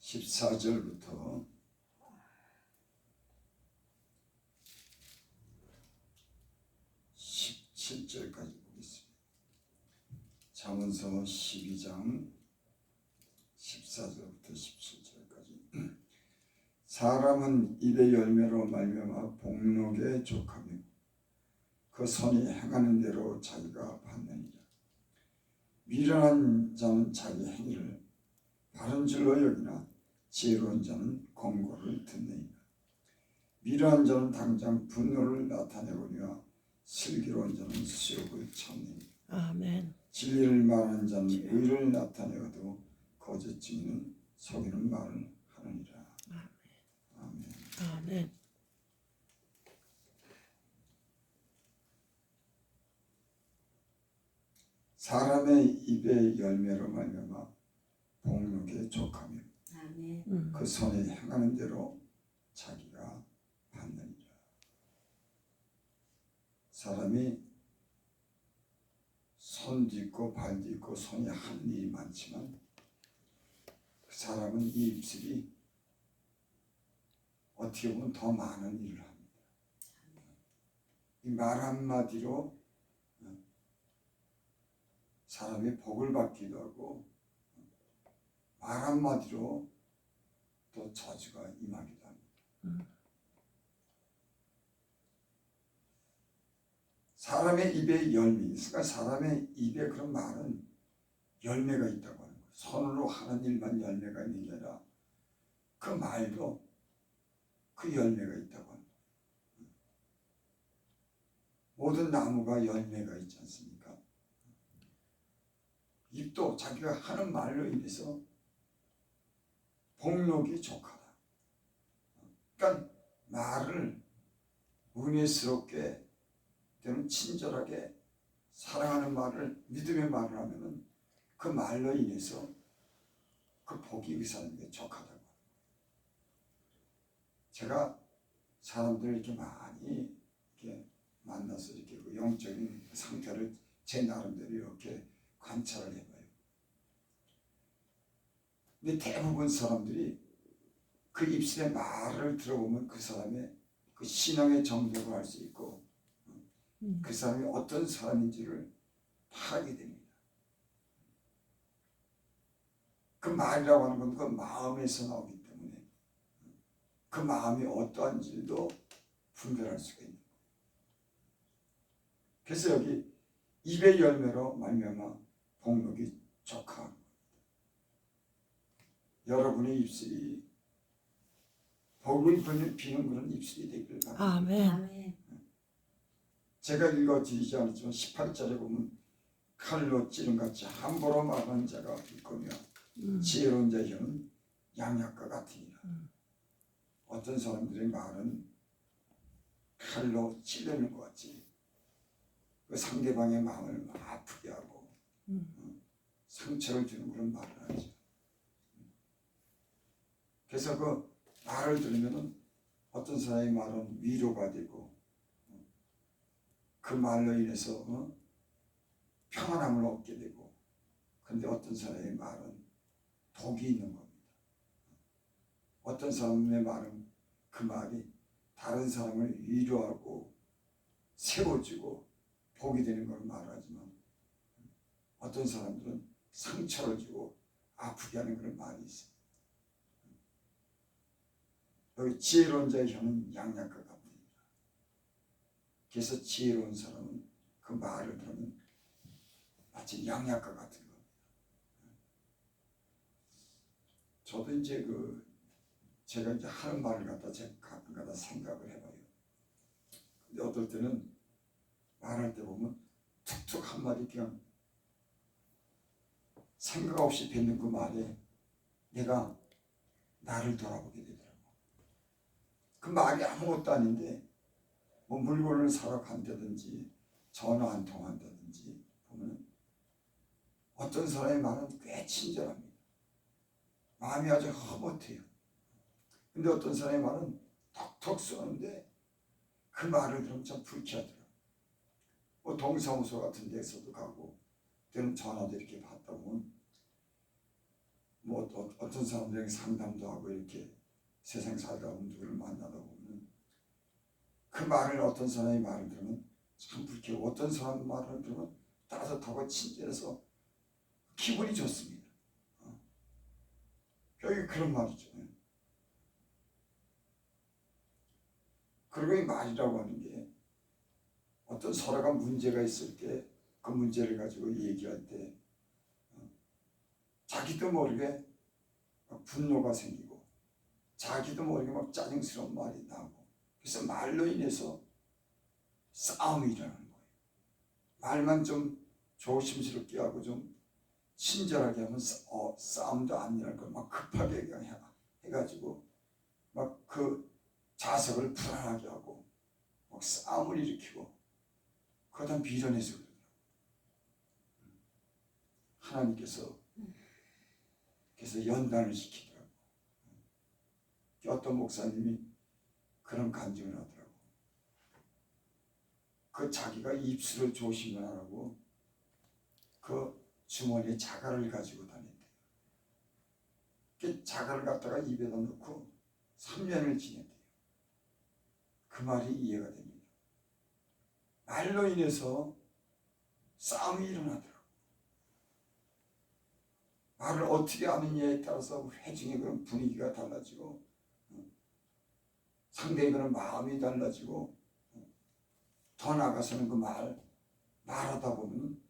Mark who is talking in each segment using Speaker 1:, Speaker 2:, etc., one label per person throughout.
Speaker 1: 14절부터 17절까지 보겠습니다. 잠언서 12장 14절부터 17절까지. 사람은 입의 열매로 말미암아 복록에 족하며 그 손이 행하는 대로 자기가 받느니라. 미련한 자는 자기 행위를 바른 줄로 여기나 지혜로운 자는 권고를 듣느니라. 미련한 자는 당장 분노를 나타내거니와 슬기로운 자는 수욕을 참느니라.
Speaker 2: 아멘.
Speaker 1: 진리를 말하는 자는 의를 나타내어도 거짓 증인은 속이는 말을 하느니라. 아멘.
Speaker 2: 아멘.
Speaker 1: 사람의 입의 열매로 말미암아 복록에 족하며 그 손에 행하는 대로 자기가 받느니라. 사람이 손도 있고 발도 있고 손이 하는 일이 많지만 그 사람은 이 입술이 어떻게 보면 더 많은 일을 합니다. 이 말 한마디로 사람이 복을 받기도 하고 말 한마디로 또 저주가 임하기도 합니다. 사람의 입에 열매, 그러니까 사람의 입에 그런 말은 열매가 있다고 하는 거예요. 손으로 하는 일만 열매가 있는 게 아니라 그 말도 그 열매가 있다고 하는 거예요. 모든 나무가 열매가 있지 않습니까? 입도 자기가 하는 말로 인해서 복록이 족하다. 그러니까 말을 은혜스럽게 때는 친절하게 사랑하는 말을 믿음의 말을 하면은 그 말로 인해서 그 복이 그 사람에게 족하다고. 제가 사람들 이렇게 많이 이렇게 만나서 이렇게 그 영적인 상태를 제 나름대로 이렇게 관찰을 해봐요. 근데 대부분 사람들이 그 입술의 말을 들어보면 그 사람의 그 신앙의 정력을 알 수 있고 그 사람이 어떤 사람인지를 파악이 됩니다. 그 말이라고 하는 건 그 마음에서 나오기 때문에 그 마음이 어떠한지도 분별할 수가 있는 거예요. 그래서 여기 입의 열매로 말미암아 복록이 족하고 여러분의 입술이 복을 비는 그런 입술이 되기를 바랍니다.
Speaker 2: 아멘.
Speaker 1: 제가 읽어드리지 않았지만 18절에 보면 칼로 찌른같이 함부로 말하는 자가 있거며 지혜로운 자의 혀는 양약과 같으니라. 어떤 사람들의 말은 칼로 찌르는 것 같이 그 상대방의 마음을 아프게 하고 상처를 주는 그런 말을 하죠. 그래서 그 말을 들으면은 어떤 사람의 말은 위로가 되고 그 말로 인해서 평안함을 얻게 되고, 근데 어떤 사람의 말은 독이 있는 겁니다. 어떤 사람의 말은 그 말이 다른 사람을 위로하고 세워주고 복이 되는 걸 말하지만 어떤 사람들은 상처를 주고 아프게 하는 그런 말이 있어요. 여기 지혜로운 자의 혀는 양약과 같으니라. 그래서 지혜로운 사람은 그 말을 들으면 마치 양약과 같은 겁니다. 저도 이제 제가 이제 하는 말을 갖다 제가 가끔가다 생각을 해봐요. 근데 어떨 때는 말할 때 보면 툭툭 한마디 그냥 생각 없이 뱉는 그 말에 내가 나를 돌아보게 되더라고. 그 말이 아무것도 아닌데 뭐 물건을 사러 간다든지 전화 한 통 한다든지 보면 어떤 사람의 말은 꽤 친절합니다. 마음이 아주 허무해요. 근데 어떤 사람의 말은 톡톡 쏘는데 그 말을 들으면 참 불쾌하더라고요. 뭐 동사무소 같은 데서도 가고 때는 전화도 이렇게 받다 보면 뭐 또 어떤 사람들에게 상담도 하고 이렇게 세상 살다 보면 누구를 만나다 보면 그 말을 어떤 사람의 말을 들으면 참 불쾌하고 어떤 사람 말을 들으면 따뜻하고 친절해서 기분이 좋습니다. 여기 그런 말이죠. 그리고 이 말이라고 하는 게 어떤 서로가 문제가 있을 때 그 문제를 가지고 얘기할 때 자기도 모르게 막 분노가 생기고 자기도 모르게 막 짜증스러운 말이 나오고 그래서 말로 인해서 싸움이 일어나는 거예요. 말만 좀 조심스럽게 하고 좀 친절하게 하면 싸움도 안 일어날 걸 막 급하게 그냥 해가지고 막 그 자석을 불안하게 하고 막 싸움을 일으키고 그러다 미련해서 그러더라고요. 하나님께서 그래서 연단을 시키더라고요. 어떤 목사님이 그런 간증을 하더라고요. 그 자기가 입술을 조심을 하라고 그 주머니에 자갈을 가지고 다녔대요. 그 자갈을 갖다가 입에다 넣고 3년을 지냈대요. 그 말이 이해가 됩니다. 말로 인해서 싸움이 일어나더라고요. 말을 어떻게 하느냐에 따라서 회중의 그런 분위기가 달라지고 상대의 그런 마음이 달라지고 더 나아가서는 그 말하다 보면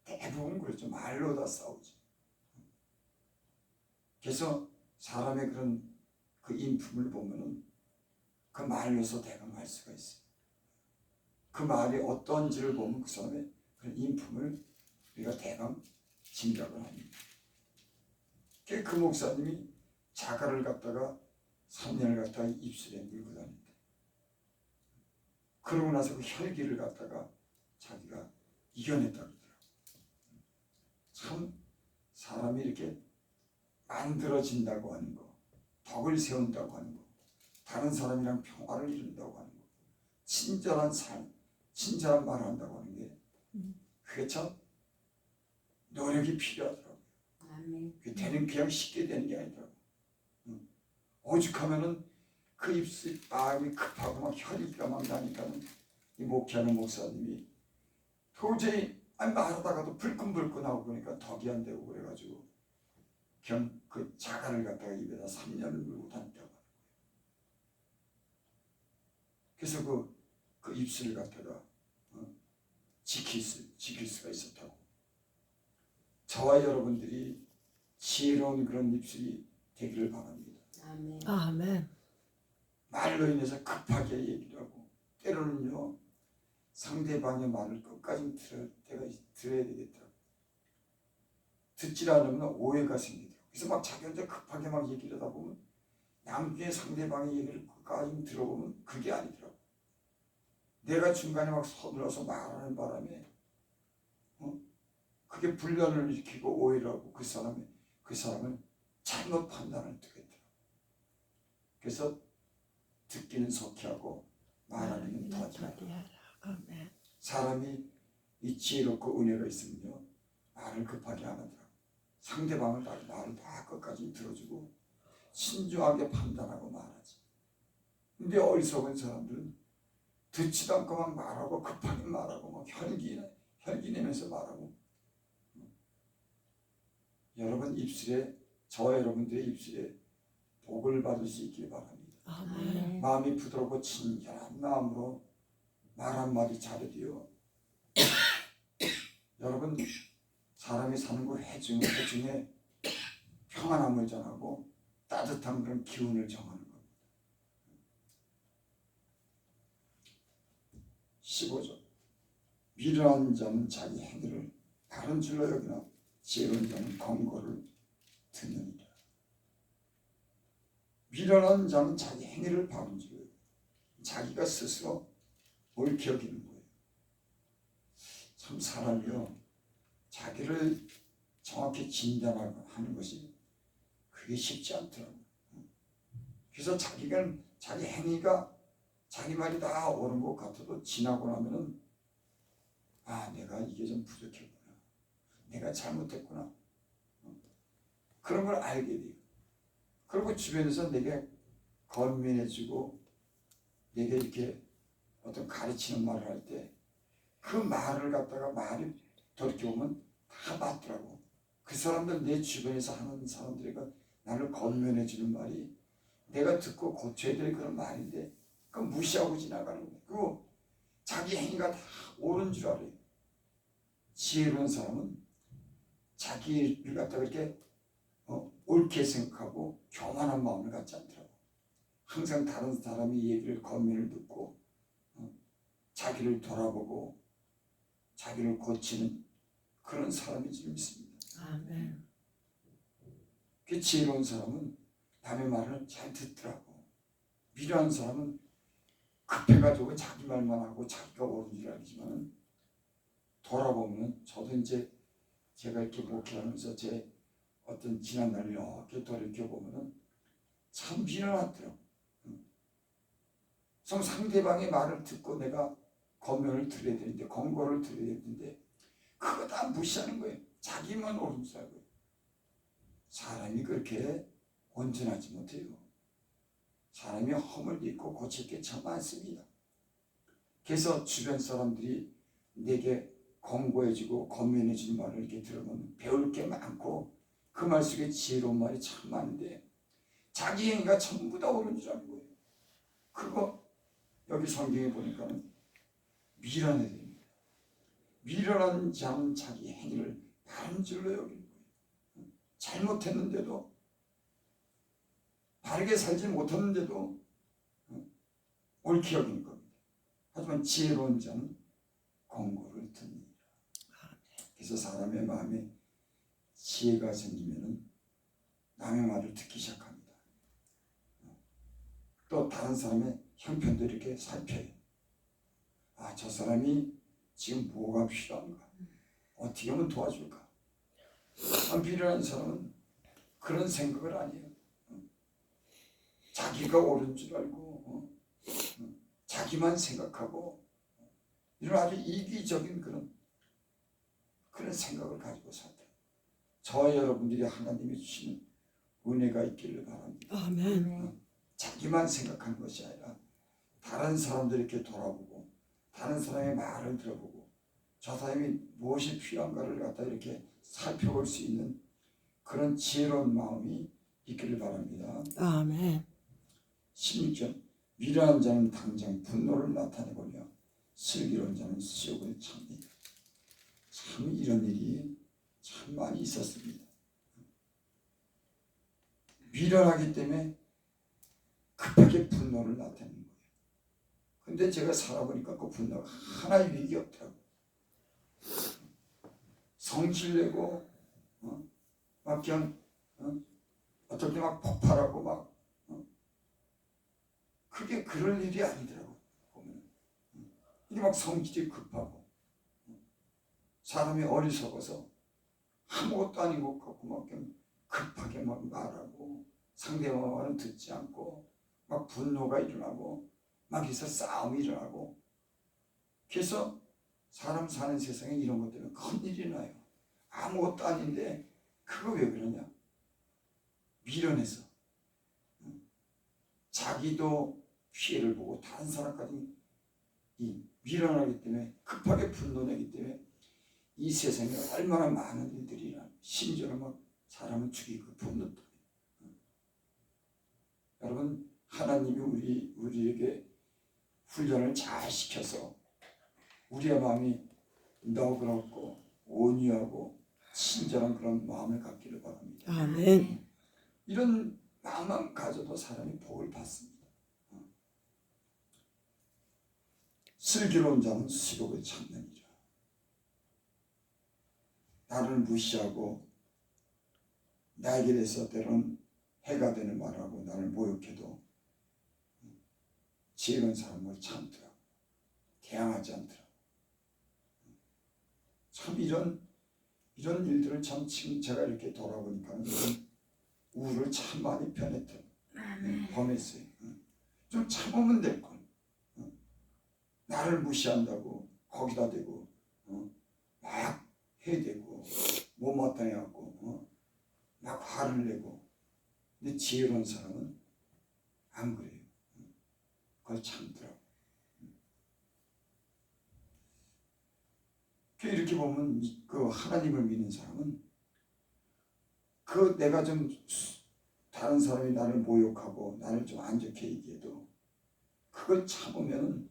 Speaker 1: 대부분 그렇죠. 말로 다 싸우지. 그래서 사람의 그런 그 인품을 보면은 그 말로서 대감할 수가 있어요. 그 말이 어떤지를 보면 그 사람의 그런 인품을 우리가 대강 짐작을 합니다. 그 목사님이 자갈을 갖다가 3년을 갖다가 입술에 물고 다녔대. 그러고 나서 그 혈기를 갖다가 자기가 이겨냈다 그러더라고요. 참 사람이 이렇게 만들어진다고 하는 거, 덕을 세운다고 하는 거, 다른 사람이랑 평화를 이룬다고 하는 거, 친절한 삶, 친절한 말을 한다고 하는 게 그게 참 노력이 필요하더라고요. 그게 되는 그냥 쉽게 되는 게 아니더라고요. 오죽하면은 그 입술 마음이 급하고 막 혈기가 막 나니까는 이 목회하는 목사님이 도저히 말하다가도 불끈불끈하고 그러니까 덕이 안 되고 그래가지고 그냥 그 자갈을 갖다가 입에다 3년을 물고 다녔다고 하는 거예요. 그래서 그 입술을 갖다가 지킬 수가 있었다고. 저와 여러분들이 지혜로운 그런 입술이 되기를 바랍니다.
Speaker 3: 아멘.
Speaker 2: 아멘.
Speaker 1: 말로 인해서 급하게 얘기를 하고 때로는요 상대방의 말을 끝까지 들어야 되겠더라고요. 듣질 않으면 오해가 생기더라고요. 그래서 막 자기 혼자 급하게 막 얘기를 하다 보면 양쪽의 상대방의 얘기를 끝까지 들어보면 그게 아니더라고요. 내가 중간에 막 서둘러서 말하는 바람에 그게 분란을 일으키고 오해를 하고 그 사람은 잘못 판단을 뜨겠더라고요. 그래서 듣기는 속히 하고 말하기는 더디 하라.
Speaker 2: 아멘.
Speaker 1: 사람이 이 지혜롭고 은혜가 있으면요 말을 급하게 안 하더라고요. 상대방을 말을 다 끝까지 들어주고 신중하게 판단하고 말하지. 근데 어리석은 사람들은 듣지도 않고 막 말하고 급하게 말하고 막 혈기 내면서 말하고. 여러분 입술에 저와 여러분들의 입술에 복을 받을 수 있길 바랍니다.
Speaker 2: 아멘.
Speaker 1: 마음이 부드럽고 친절한 마음으로 말 한마디 잘해도요 여러분 사람이 사는 그 회중에 평안함을 전하고 따뜻한 그런 기운을 정하는 겁니다. 15절 미련한 자는 자기 행위를 바른 줄로 여기나 지혜로운 자는 권고를 듣느니라. 미련한 자는 자기 행위를 바른 줄로 여기나 자기가 스스로 옳게 여기는 거예요. 참 사람이요 자기를 정확히 진단하는 것이 그게 쉽지 않더라고요. 그래서 자기 행위가 자기 말이 다 옳은 것 같아도 지나고 나면은 내가 이게 좀 부족했구나, 내가 잘못했구나, 그런 걸 알게 돼요. 그리고 주변에서 내게 건면해주고 내게 이렇게 어떤 가르치는 말을 할 때 그 말을 갖다가 말이 돌이켜보면 다 맞더라고. 그 사람들 내 주변에서 하는 사람들이가 나를 건면해주는 말이 내가 듣고 고쳐야 될 그런 말인데 그거 무시하고 지나가는 거예요. 그리고 자기 행위가 다 옳은 줄 알아요. 지혜로운 사람은 자기를 갖다가 이렇게 옳게 생각하고 교만한 마음을 갖지 않더라고. 항상 다른 사람이 얘기를 건면을 듣고 자기를 돌아보고 자기를 고치는 그런 사람이 줄 믿습니다.
Speaker 2: 아멘.
Speaker 1: 그 지혜로운 사람은 남의 말을 잘 듣더라고. 미련한 사람은 급해가지고 자기 말만 하고 자기가 옳은 줄 알지만 돌아보면 저도 이제 제가 이렇게 목회하면서 제 어떤 지난 날을 이렇게 돌이켜보면 참 미련하더라고. 상대방의 말을 듣고 내가 권면을 드려야 되는데 권고를 드려야 되는데 그거 다 무시하는 거예요. 자기만 옳은 줄 알고. 사람이 그렇게 온전하지 못해요. 사람이 허물 있고 고칠 게 참 많습니다. 그래서 주변 사람들이 내게 권고해주고 권면해주는 말을 이렇게 들으면 배울 게 많고 그 말 속에 지혜로운 말이 참 많은데 자기 행위가 전부 다 옳은 줄 알고 그거 여기 성경에 보니까는 미련해야 됩니다. 미련한 자는 자기 행위를 바른 줄로 여기는 거예요. 잘못했는데도 바르게 살지 못했는데도 옳게 여기는 겁니다. 하지만 지혜로운 자는 권고를 듣느니라. 그래서 사람의 마음에 지혜가 생기면은 남의 말을 듣기 시작합니다. 또 다른 사람의 형편도 이렇게 살펴요. 아, 저 사람이 지금 뭐가 필요한가? 어떻게 하면 도와줄까? 미련한 사람은 그런 생각을 안 해요. 자기가 옳은 줄 알고 자기만 생각하고 이런 아주 이기적인 그런 생각을 가지고 살다. 저와 여러분들이 하나님이 주시는 은혜가 있기를 바랍니다.
Speaker 2: 아멘.
Speaker 1: 자기만 생각하는 것이 아니라 다른 사람들 이렇게 돌아보고 다른 사람의 말을 들어보고 저 사람이 무엇이 필요한가를 갖다 이렇게 살펴볼 수 있는 그런 지혜로운 마음이 있기를 바랍니다.
Speaker 2: 아멘.
Speaker 1: 16절 미련한 자는 당장 분노를 나타내보며 슬기로운 자는 수욕을 참니다. 참 이런 일이 참 많이 있었습니다. 미련하기 때문에 급하게 분노를 나타내는 거예요. 근데 제가 살아보니까 그 분노가 하나의 위기 없더라고요. 성질내고 막 그냥 어떨 때 막 폭발하고 막 그게 그럴 일이 아니더라고. 보면 이게 막 성질이 급하고 사람이 어리석어서 아무것도 아닌 것 같고 막 그냥 급하게 막 말하고 상대방 말은 듣지 않고 막 분노가 일어나고 막 여기서 싸움이 일어나고 그래서 사람 사는 세상에 이런 것 때문에 큰일이 나요. 아무것도 아닌데 그거 왜 그러냐? 미련해서 자기도 피해를 보고 다른 사람까지 미련하기 때문에 급하게 분노내기 때문에 이 세상에 얼마나 많은 일들이 일어나요. 심지어는 막 사람을 죽이고 분노도. 여러분 하나님이 우리에게 훈련을 잘 시켜서 우리의 마음이 너그럽고 온유하고 친절한 그런 마음을 갖기를 바랍니다.
Speaker 2: 아멘.
Speaker 1: 이런 마음만 가져도 사람이 복을 받습니다. 슬기로운 자는 수욕을 참느니라. 나를 무시하고 나에게 대해서 때로는 해가 되는 말하고 나를 모욕해도 지혜로운 사람을 참더라. 대항하지 않더라. 참 이런 일들을 참 지금 제가 이렇게 돌아보니까 우를 참 많이 범했어요. 좀 참으면 될 걸. 나를 무시한다고 거기다 대고 막 해대고 못마땅해갖고 막 화를 내고 근데 지혜로운 사람은 안 그래요. 그걸 참더라고. 이렇게 보면 그 하나님을 믿는 사람은 그 내가 좀 다른 사람이 나를 모욕하고 나를 좀 안 좋게 얘기해도 그걸 참으면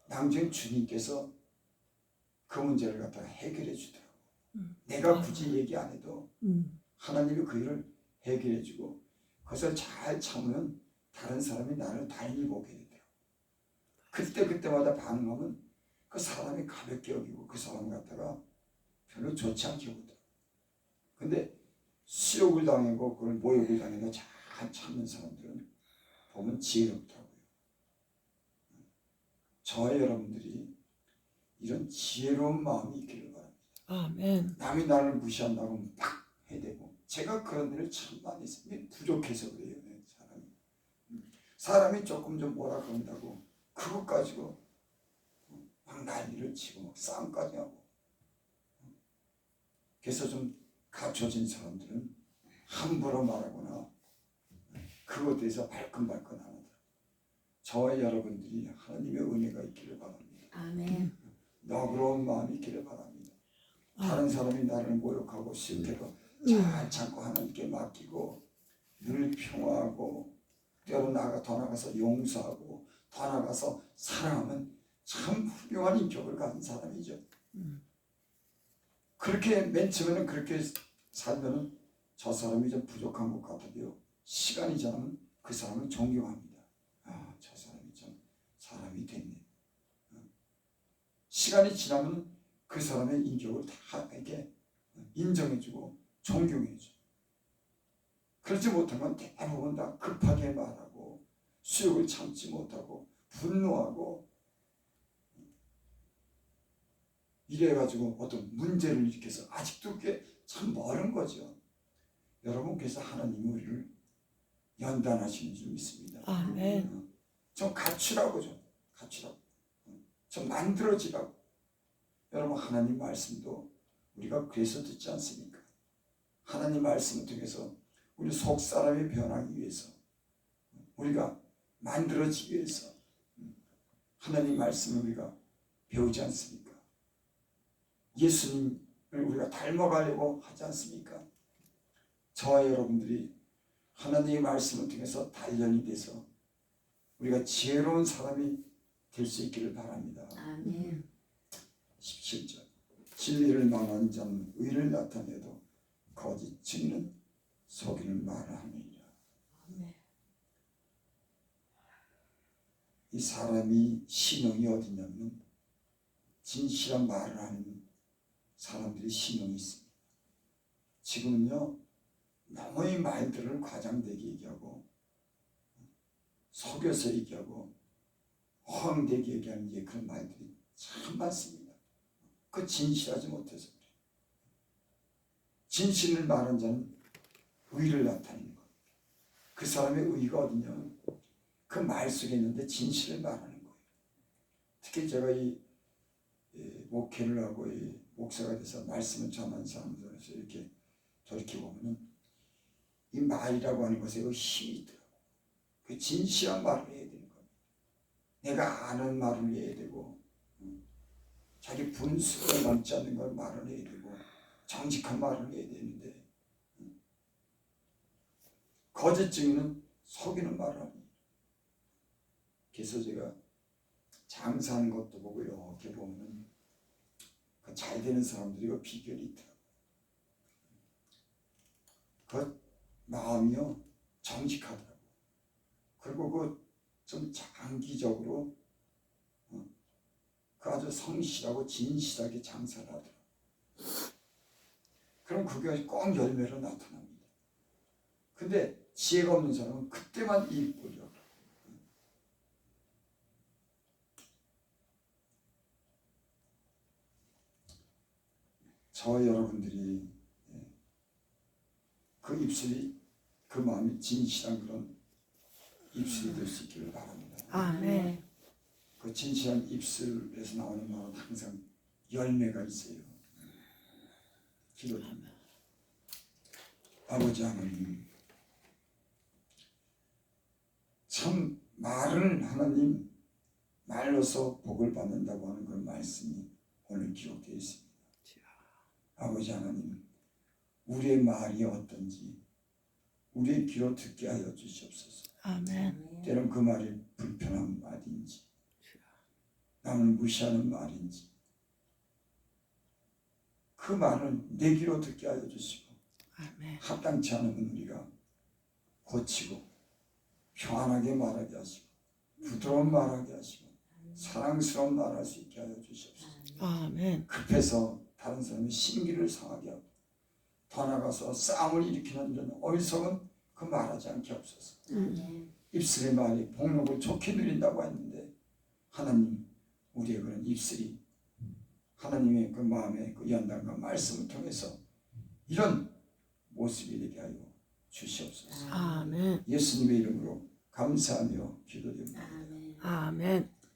Speaker 1: 나중에 주님께서 그 문제를 갖다가 해결해 주더라고. 내가 굳이 얘기 안 해도 하나님이 그 일을 해결해 주고 그것을 잘 참으면 다른 사람이 나를 다행히 보게 되더라고. 그때마다 반응하면 그 사람이 가볍게 여기고 그 사람 갖다가 별로 좋지 않게 보더라고. 근데 수욕을 당하고 그걸 모욕을 당해도 잘 참는 사람들은 보면 지혜롭더라고요. 저와 여러분들이 이런 지혜로운 마음이 있기를 바랍니다.
Speaker 2: 아멘.
Speaker 1: 남이 나를 무시한다고 막 해대고 제가 그런 일을 참 많이 했어요. 부족해서 그래요. 사람이 조금 좀 뭐라 그런다고 그것 가지고 막 난리를 치고 막 싸움까지 하고. 그래서 좀 갖춰진 사람들은 함부로 말하거나 그것에 대해서 발끈발끈 하는 저와 여러분들이 하나님의 은혜가 있기를 바랍니다.
Speaker 3: 아멘.
Speaker 1: 너그러운 마음이 있기를 바랍니다. 다른 사람이 나를 모욕하고 실패도 잘 참고 하나님께 맡기고 늘 평화하고 때로 더 나가서 용서하고 더 나가서 사랑하면 참 훌륭한 인격을 가진 사람이죠. 그렇게 맨 처음에는 그렇게 살면은 저 사람이 좀 부족한 것 같아도요. 시간이 지나면 그 사람을 존경합니다. 아, 저 사람이 좀 사람이 됐네. 시간이 지나면 그 사람의 인격을 다 이렇게 인정해주고 존경해줘. 그렇지 못하면 대부분 다 급하게 말하고 수욕을 참지 못하고 분노하고 이래가지고 어떤 문제를 일으켜서 아직도 그게 참 멀은 거죠. 여러분 그래서 하나님이 우리를 연단하시는 줄 믿습니다.
Speaker 2: 아멘.
Speaker 1: 좀 갖추라고 좀 만들어지라고. 여러분 하나님 말씀도 우리가 그래서 듣지 않습니까? 하나님 말씀을 통해서 우리 속 사람이 변하기 위해서 우리가 만들어지기 위해서 하나님 말씀을 우리가 배우지 않습니까? 예수님을 우리가 닮아가려고 하지 않습니까? 저와 여러분들이 하나님의 말씀을 통해서 단련이 돼서 우리가 지혜로운 사람이 될 수 있기를 바랍니다.
Speaker 3: 아멘.
Speaker 1: 17절 진리를 말하는 자는 의를 나타내도 거짓 증인은 속이는 말을 하느니라. 이 사람이 신용이 어디냐면 진실한 말을 하는 사람들이 신용이 있습니다. 지금은요 너무 이 말들을 과장되게 얘기하고 속여서 얘기하고 허황되게 얘기하는 그런 말들이 참 많습니다. 그 진실하지 못해서 그래요. 진실을 말하는 자는 의를 나타내는 겁니다. 그 사람의 의가 어디냐면 그 말 속에 있는데 진실을 말하는 거예요. 특히 제가 이 목회를 하고 이 목사가 돼서 말씀을 전하는 사람들에서 이렇게 돌이켜보면 이 말이라고 하는 것에 그 힘이 있더라고요. 그 진실한 말을 해야 되는 겁니다. 내가 아는 말을 해야 되고 자기 분수에 남지 않는 걸 말을 해야 되고 정직한 말을 해야 되는데 거짓 증인은 속이는 말을 합니다. 그래서 제가 장사하는 것도 보고 이렇게 보면 그 잘 되는 사람들이 그 비결이 있더라고요. 그 마음이요 정직하더라고요. 그리고 그 좀 장기적으로 그 아주 성실하고 진실하게 장사를 하더라고요. 그럼 그게 꼭 열매로 나타납니다. 근데 지혜가 없는 사람은 그때만 이익 보려. 저와 여러분들이 그 입술이 그 마음이 진실한 그런 입술이 될 수 있기를 바랍니다.
Speaker 2: 아멘.
Speaker 1: 그 진실한 입술에서 나오는 말은 항상 열매가 있어요. 기도합니다. 아버지 하나님, 하나님 말로서 복을 받는다고 하는 그 말씀이 오늘 기록되어 있습니다. 아버지 하나님, 우리의 말이 어떤지 우리의 귀로 듣게 하여 주시옵소서.
Speaker 2: 아멘.
Speaker 1: 때론 그 말이 불편한 말인지 남을 무시하는 말인지 그 말을 내 귀로 듣게 하여 주시고
Speaker 2: 아멘.
Speaker 1: 합당치 않은 건 우리가 고치고 평안하게 말하게 하시고 부드러운 말하게 하시고 사랑스러운 말할 수 있게 하여 주시옵소서.
Speaker 2: 아멘.
Speaker 1: 급해서 다른 사람의 심기를 상하게 하고 더 나가서 싸움을 일으키는 이런 어리석은 그 말하지 않게 하옵소서. 입술의 말이 복록을 좋게 누린다고 했는데 하나님, 우리의 그런 입술이 하나님의 그 마음의 그 연단과 말씀을 통해서 이런 모습이 되게 하여 주시옵소서.
Speaker 2: 아멘.
Speaker 1: 예수님의 이름으로 감사하며 기도드립니다.
Speaker 2: 아멘.